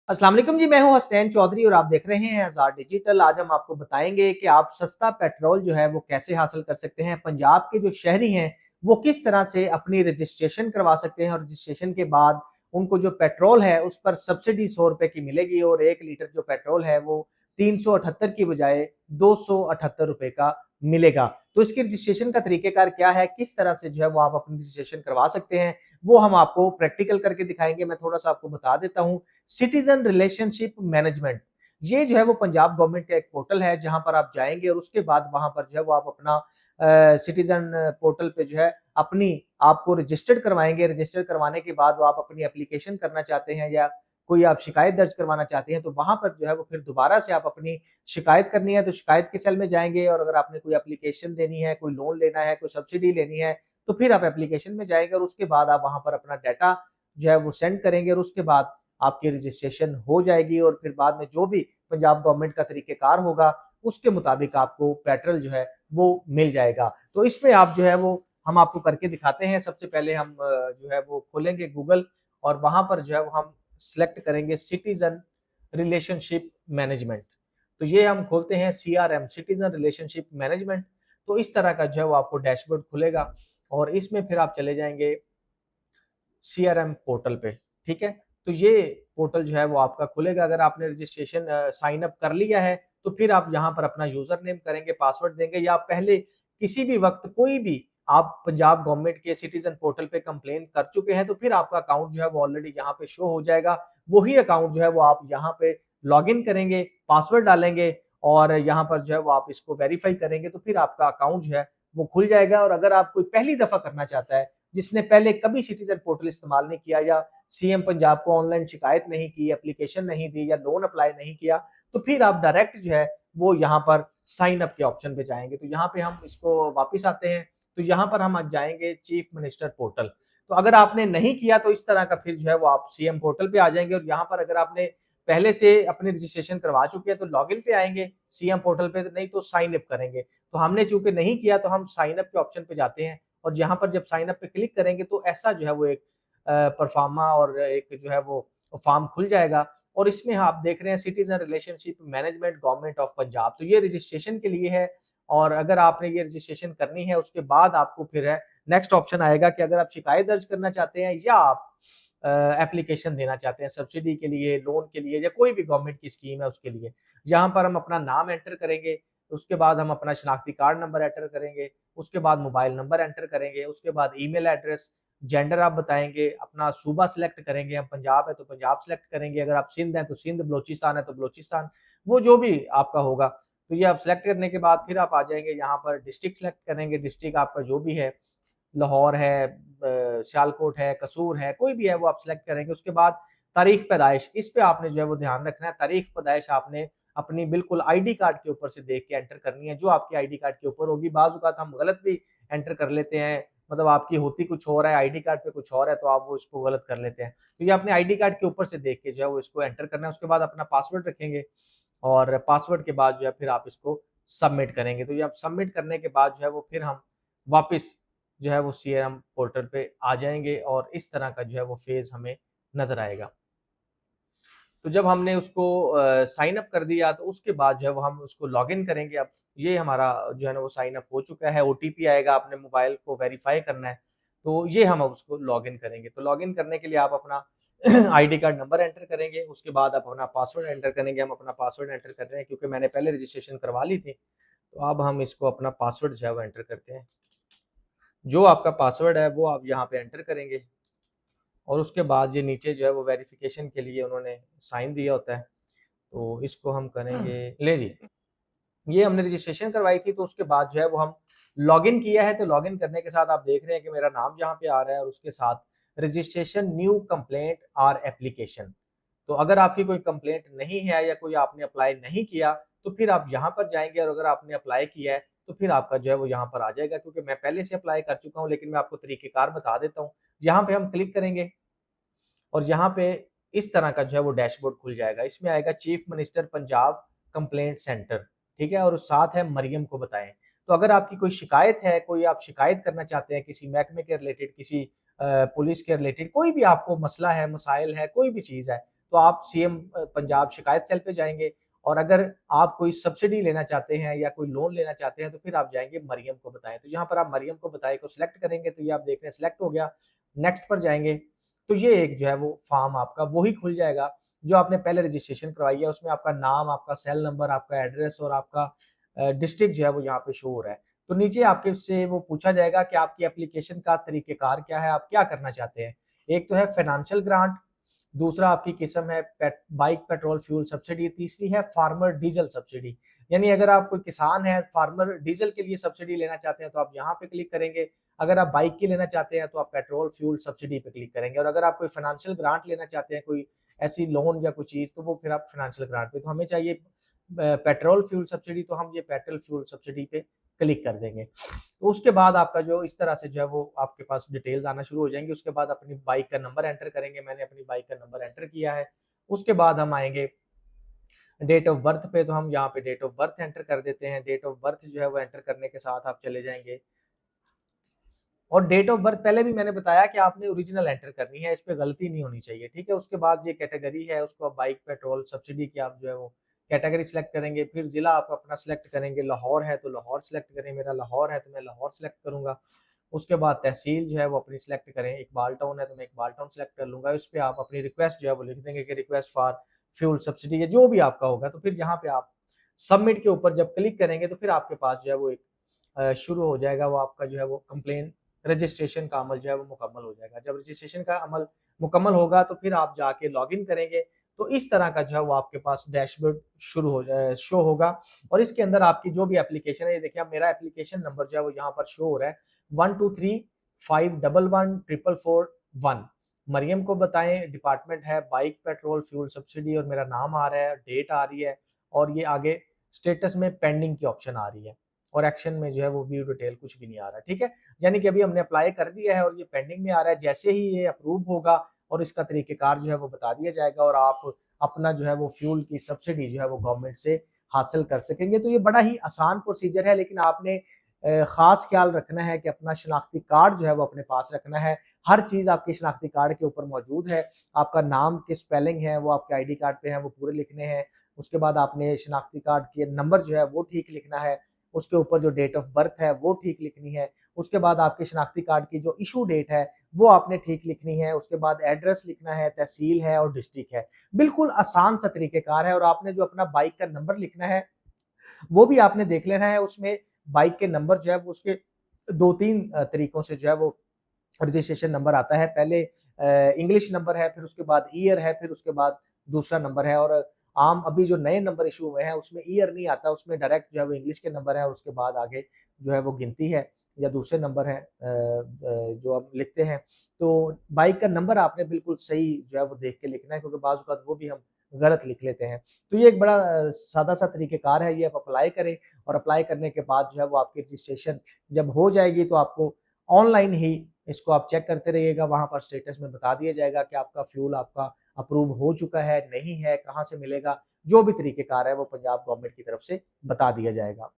अस्सलाम वालेकुम जी, मैं हूं हसनैन चौधरी और आप देख रहे हैं आज़ाद डिजिटल। आज हम आपको बताएंगे कि आप सस्ता पेट्रोल जो है वो कैसे हासिल कर सकते हैं। पंजाब के जो शहरी हैं वो किस तरह से अपनी रजिस्ट्रेशन करवा सकते हैं और रजिस्ट्रेशन के बाद उनको जो पेट्रोल है उस पर सब्सिडी 100 रुपए की मिलेगी और 1 लीटर जो पेट्रोल है वो 378 की बजाय 278 रुपए का मिलेगा। तो इसकी रजिस्ट्रेशन का तरीकेकार क्या है, किस तरह से जो है वो आप अपनी रजिस्ट्रेशन करवा सकते हैं, वो हम आपको प्रैक्टिकल करके दिखाएंगे। मैं थोड़ा सा आपको बता देता हूँ। सिटीजन रिलेशनशिप मैनेजमेंट, ये जो है वो पंजाब गवर्नमेंट का एक पोर्टल है जहां पर आप जाएंगे और उसके बाद वहां पर जो है वो आप अपना सिटीजन पोर्टल पे जो है अपनी आपको रजिस्टर्ड करवाएंगे। रजिस्टर करवाने के बाद वो आप अपनी एप्लीकेशन करना चाहते हैं या कोई आप शिकायत दर्ज करवाना चाहते हैं तो वहां पर जो है वो फिर दोबारा से आप अपनी शिकायत करनी है तो शिकायत के सेल में जाएंगे। और अगर आपने कोई एप्लीकेशन देनी है, कोई लोन लेना है, कोई सब्सिडी लेनी है तो फिर आप एप्लीकेशन में जाएंगे और उसके बाद आप वहां पर अपना डाटा जो है वो सेंड करेंगे और उसके बाद आपकी रजिस्ट्रेशन हो जाएगी और फिर बाद में जो भी पंजाब गवर्नमेंट का तरीकेकार होगा उसके मुताबिक आपको पेट्रोल जो है वो मिल जाएगा। तो इसमें आप जो है वो हम आपको करके दिखाते हैं। सबसे पहले हम जो है वो खोलेंगे गूगल और वहां पर जो है वो हम सिलेक्ट करेंगे सिटीजन रिलेशनशिप मैनेजमेंट। तो ये हम खोलते हैं सीआरएम, सिटीजन रिलेशनशिप मैनेजमेंट। तो इस तरह का जो है वो आपको डैशबोर्ड खुलेगा और इसमें फिर आप चले जाएंगे सीआरएम पोर्टल पे। ठीक है, तो ये पोर्टल जो है वो आपका खुलेगा। अगर आपने रजिस्ट्रेशन साइन अप कर लिया है तो फिर आप यहाँ पर अपना यूजर नेम करेंगे, पासवर्ड देंगे या आप पहले किसी भी वक्त कोई भी आप पंजाब गवर्नमेंट के सिटीजन पोर्टल पे कंप्लेन कर चुके हैं तो फिर आपका अकाउंट जो है वो ऑलरेडी यहाँ पे शो हो जाएगा। वही अकाउंट जो है वो आप यहाँ पे लॉग इन करेंगे, पासवर्ड डालेंगे और यहाँ पर जो है वो आप इसको वेरीफाई करेंगे तो फिर आपका अकाउंट जो है वो खुल जाएगा। और अगर आप कोई पहली दफा करना चाहता है, जिसने पहले कभी सिटीजन पोर्टल इस्तेमाल नहीं किया या सीएम पंजाब को ऑनलाइन शिकायत नहीं की, एप्लीकेशन नहीं दी या लोन अप्लाई नहीं किया, तो फिर आप डायरेक्ट जो है वो यहाँ पर साइन अप के ऑप्शन पे जाएंगे। तो यहाँ पे हम इसको वापस आते हैं तो यहाँ पर हम आज जाएंगे चीफ मिनिस्टर पोर्टल। तो अगर आपने नहीं किया तो इस तरह का फिर जो है वो आप सीएम पोर्टल पे आ जाएंगे और यहाँ पर अगर आपने पहले से अपनी रजिस्ट्रेशन करवा चुके हैं तो लॉगिन पे आएंगे सीएम पोर्टल पे, नहीं तो साइन अप करेंगे। तो हमने चूंकि नहीं किया तो हम साइन अप के ऑप्शन पे जाते हैं और यहाँ पर जब साइन अप पे क्लिक करेंगे तो ऐसा जो है वो एक परफार्मा और एक जो है वो फॉर्म खुल जाएगा और इसमें आप देख रहे हैं citizen relationship management government of Punjab. तो ये रजिस्ट्रेशन के लिए है और अगर आपने ये रजिस्ट्रेशन करनी है उसके बाद आपको फिर है नेक्स्ट ऑप्शन आएगा कि अगर आप शिकायत दर्ज करना चाहते हैं या आप एप्लीकेशन देना चाहते हैं सब्सिडी के लिए, लोन के लिए या कोई भी गवर्नमेंट की स्कीम है उसके लिए। जहाँ पर हम अपना नाम एंटर करेंगे, उसके बाद हम अपना शनाख्ती कार्ड नंबर एंटर करेंगे, उसके बाद मोबाइल नंबर एंटर करेंगे, उसके बाद ईमेल एड्रेस, जेंडर आप बताएंगे, अपना सूबा सिलेक्ट करेंगे। हम पंजाब है तो पंजाब सिलेक्ट करेंगे, अगर आप सिंध हैं तो सिंध, बलोचिस्तान है तो बलोचिस्तान, वो जो भी आपका होगा। तो ये आप सिलेक्ट करने के बाद फिर आप आ जाएंगे यहाँ पर डिस्ट्रिक्ट सिलेक्ट करेंगे। डिस्ट्रिक्ट आपका जो भी है, लाहौर है, सियालकोट है, कसूर है, कोई भी है वो आप सिलेक्ट करेंगे। उसके बाद तारीख पैदाइश, इस पे आपने जो है वो ध्यान रखना है। तारीख पैदाइश आपने अपनी बिल्कुल आईडी कार्ड के ऊपर से देख के एंटर करनी है, जो आपकी आईडी कार्ड के ऊपर होगी। बाज़ औक़ात हम गलत भी एंटर कर लेते हैं, मतलब आपकी होती कुछ और है, आईडी कार्ड पे कुछ और है तो आप वो इसको गलत कर लेते हैं। तो ये अपने आईडी कार्ड के ऊपर से देख के जो है वो इसको एंटर करना है। उसके बाद अपना पासवर्ड रखेंगे और पासवर्ड के बाद जो है फिर आप इसको सबमिट करेंगे। तो ये आप सबमिट करने के बाद जो है वो फिर हम वापस जो है वो सीआरएम पोर्टल पे आ जाएँगे और इस तरह का जो है वो फेज़ हमें नज़र आएगा। तो जब हमने उसको साइन अप कर दिया तो उसके बाद जो है वो हम उसको लॉगिन करेंगे। अब ये हमारा जो है ना वो साइन अप हो चुका है, ओटीपी आएगा, आपने मोबाइल को वेरीफाई करना है। तो ये हम अब उसको लॉगिन करेंगे। तो लॉगिन करने के लिए आप अपना आईडी कार्ड नंबर एंटर करेंगे, उसके बाद आप अपना पासवर्ड एंटर करेंगे। हम अपना पासवर्ड एंटर कर रहे हैं क्योंकि मैंने पहले रजिस्ट्रेशन करवा ली थी। तो अब हम इसको अपना पासवर्ड जो है वो एंटर करते हैं। जो आपका पासवर्ड है वो आप यहाँ पे एंटर करेंगे और उसके बाद ये नीचे जो है वो वेरिफिकेशन के लिए उन्होंने साइन दिया होता है। तो इसको हम करेंगे, ले जी, ये हमने रजिस्ट्रेशन करवाई थी तो उसके बाद जो है वो हम लॉगिन किया है। तो लॉगिन करने के साथ आप देख रहे हैं कि मेरा नाम यहाँ पे आ रहा है और उसके साथ रजिस्ट्रेशन न्यू कंप्लेंट और एप्लीकेशन। तो अगर आपकी कोई कंप्लेंट नहीं है या कोई आपने अप्लाई नहीं किया तो फिर आप यहाँ पर जाएंगे और अगर आपने अप्लाई किया है तो फिर आपका जो है वो यहाँ पर आ जाएगा। क्योंकि मैं पहले से अप्लाई कर चुका हूँ लेकिन मैं आपको तरीकेकार बता देता हूँ। यहाँ पे हम क्लिक करेंगे और यहाँ पे इस तरह का जो है वो डैशबोर्ड खुल जाएगा। इसमें आएगा chief minister Punjab complaint centre, ठीक है, और साथ है मरियम को बताएं। तो अगर आपकी कोई शिकायत है, कोई आप शिकायत करना चाहते हैं किसी महकमे के रिलेटेड, किसी पुलिस के रिलेटेड, कोई भी आपको मसला है, मसाइल है, कोई भी चीज़ है, तो आप सीएम पंजाब शिकायत सेल पे जाएंगे, और अगर आप कोई सब्सिडी लेना चाहते हैं या कोई लोन लेना चाहते हैं तो फिर आप जाएंगे मरियम को बताएं। तो यहाँ पर आप मरियम को बताएं को सिलेक्ट करेंगे, तो ये आप देख रहे हैं सिलेक्ट हो गया। नेक्स्ट पर जाएंगे तो ये एक जो है वो फॉर्म आपका वही खुल जाएगा जो आपने पहले रजिस्ट्रेशन करवाई है। उसमें आपका नाम, आपका सेल नंबर, आपका एड्रेस और आपका डिस्ट्रिक्ट जो है वो यहाँ पे शो हो रहा है। तो नीचे आपके से वो पूछा जाएगा कि आपकी एप्लीकेशन का तरीकेकार क्या है, आप क्या करना चाहते हैं। एक तो है फाइनेंशियल ग्रांट, दूसरा आपकी किस्म है बाइक पेट्रोल फ्यूल सब्सिडी, तीसरी है फार्मर डीजल सब्सिडी। यानी अगर आप कोई किसान है, फार्मर डीजल के लिए सब्सिडी लेना चाहते हैं तो आप यहाँ पे क्लिक करेंगे। अगर आप बाइक की लेना चाहते हैं तो आप पेट्रोल फ्यूल सब्सिडी पे क्लिक करेंगे, और अगर आप कोई फाइनेंशियल ग्रांट लेना चाहते हैं, कोई ऐसी लोन या कोई चीज, तो वो फिर आप फाइनेंशियल ग्रांट पे। तो हमें चाहिए पेट्रोल फ्यूल सब्सिडी, तो हम ये पेट्रोल फ्यूल सब्सिडी पे क्लिक कर देंगे। तो उसके बाद आपका जो इस तरह से जो है वो आपके पास डिटेल्स आना शुरू हो जाएंगी। उसके बाद अपनी बाइक का नंबर एंटर करेंगे, मैंने अपनी बाइक का नंबर एंटर किया है। उसके बाद हम आएंगे डेट ऑफ बर्थ पे, तो हम यहाँ पे डेट ऑफ बर्थ एंटर कर देते हैं। डेट ऑफ बर्थ जो है वो एंटर करने के साथ आप चले जाएंगे, और डेट ऑफ बर्थ पहले भी मैंने बताया कि आपने ओरिजिनल एंटर करनी है, इस पे गलती नहीं होनी चाहिए, ठीक है। उसके बाद ये कैटेगरी है, उसको आप बाइक पेट्रोल सब्सिडी की आप जो है वो कैटेगरी सिलेक्ट करेंगे। फिर जिला आप अपना सिलेक्ट करेंगे, लाहौर है तो लाहौर सिलेक्ट करें, मेरा लाहौर है तो मैं लाहौर सिलेक्ट करूंगा। उसके बाद तहसील जो है वो अपनी सिलेक्ट करें, इकबाल टाउन है तो मैं इकबाल टाउन सिलेक्ट कर लूंगा। इस पर आप अपनी रिक्वेस्ट जो है वो लिख देंगे कि रिक्वेस्ट फॉर फ्यूल सब्सिडी, या जो भी आपका होगा। तो फिर यहाँ पे आप सबमिट के ऊपर जब क्लिक करेंगे तो फिर आपके पास जो है वो एक शुरू हो जाएगा, वो आपका जो है वो कंप्लेन रजिस्ट्रेशन का अमल जो है वो मुकम्मल हो जाएगा। जब रजिस्ट्रेशन का अमल मुकम्मल होगा तो फिर आप जाके लॉगिन करेंगे, तो इस तरह का जो है वो आपके पास डैशबोर्ड शुरू हो जाए शो होगा। और इसके अंदर आपकी जो भी एप्लीकेशन है, ये देखिए अब मेरा एप्लीकेशन नंबर जो है वो यहाँ पर शो हो रहा है 1235114441। मरियम को बताएं, डिपार्टमेंट है बाइक पेट्रोल फ्यूल सब्सिडी, और मेरा नाम आ रहा है, डेट आ रही है, और ये आगे स्टेटस में पेंडिंग की ऑप्शन आ रही है, और एक्शन में जो है वो व्यू डिटेल कुछ भी नहीं आ रहा, ठीक है। यानी कि अभी हमने अप्लाई कर दिया है और ये पेंडिंग में आ रहा है। जैसे ही ये अप्रूव होगा और इसका तरीकेकार जो है वो बता दिया जाएगा, और आप अपना जो है वो फ्यूल की सब्सिडी जो है वो गवर्नमेंट से हासिल कर सकेंगे। तो ये बड़ा ही आसान प्रोसीजर है, लेकिन आपने खास ख्याल रखना है कि अपना शनाख्ती कार्ड जो है वो अपने पास रखना है। हर चीज आपके शनाख्ती कार्ड के ऊपर मौजूद है। आपका नाम के स्पेलिंग है वो आपके आईडी कार्ड पे है, वो पूरे लिखने हैं। उसके बाद आपने शनाख्ती कार्ड के नंबर जो है वो ठीक लिखना है। उसके ऊपर जो डेट ऑफ बर्थ है वो ठीक लिखनी है। उसके बाद आपके शनाख्ती कार्ड की जो इशू डेट है वो आपने ठीक लिखनी है। उसके बाद एड्रेस लिखना है, तहसील है और डिस्ट्रिक्ट है। बिल्कुल आसान सा तरीकेकार है। और आपने जो अपना बाइक का नंबर लिखना है वो भी आपने देख लेना है। उसमें बाइक के नंबर जो है वो उसके दो तीन तरीकों से जो है वो रजिस्ट्रेशन नंबर आता है। पहले इंग्लिश नंबर है, फिर उसके बाद ईयर है, फिर उसके बाद दूसरा नंबर है। और आम अभी जो नए नंबर इशू हुए हैं उसमें ईयर नहीं आता, उसमें डायरेक्ट जो है वो इंग्लिश के नंबर है, और उसके बाद आगे जो है वो गिनती है या दूसरे नंबर है जो आप लिखते हैं। तो बाइक का नंबर आपने बिल्कुल सही जो है वो देख के लिखना है, क्योंकि बाज़ औक़ात वो भी हम गलत लिख लेते हैं। तो ये एक बड़ा सादा सा तरीक़ेकार है, ये आप अप्लाई करें, और अप्लाई करने के बाद जो है वो आपकी रजिस्ट्रेशन जब हो जाएगी तो आपको ऑनलाइन ही इसको आप चेक करते रहिएगा, वहाँ पर स्टेटस में बता दिया जाएगा कि आपका फ्यूल आपका अप्रूव हो चुका है, नहीं है, कहाँ से मिलेगा, जो भी तरीक़ेकार है वो पंजाब गवर्नमेंट की तरफ से बता दिया जाएगा।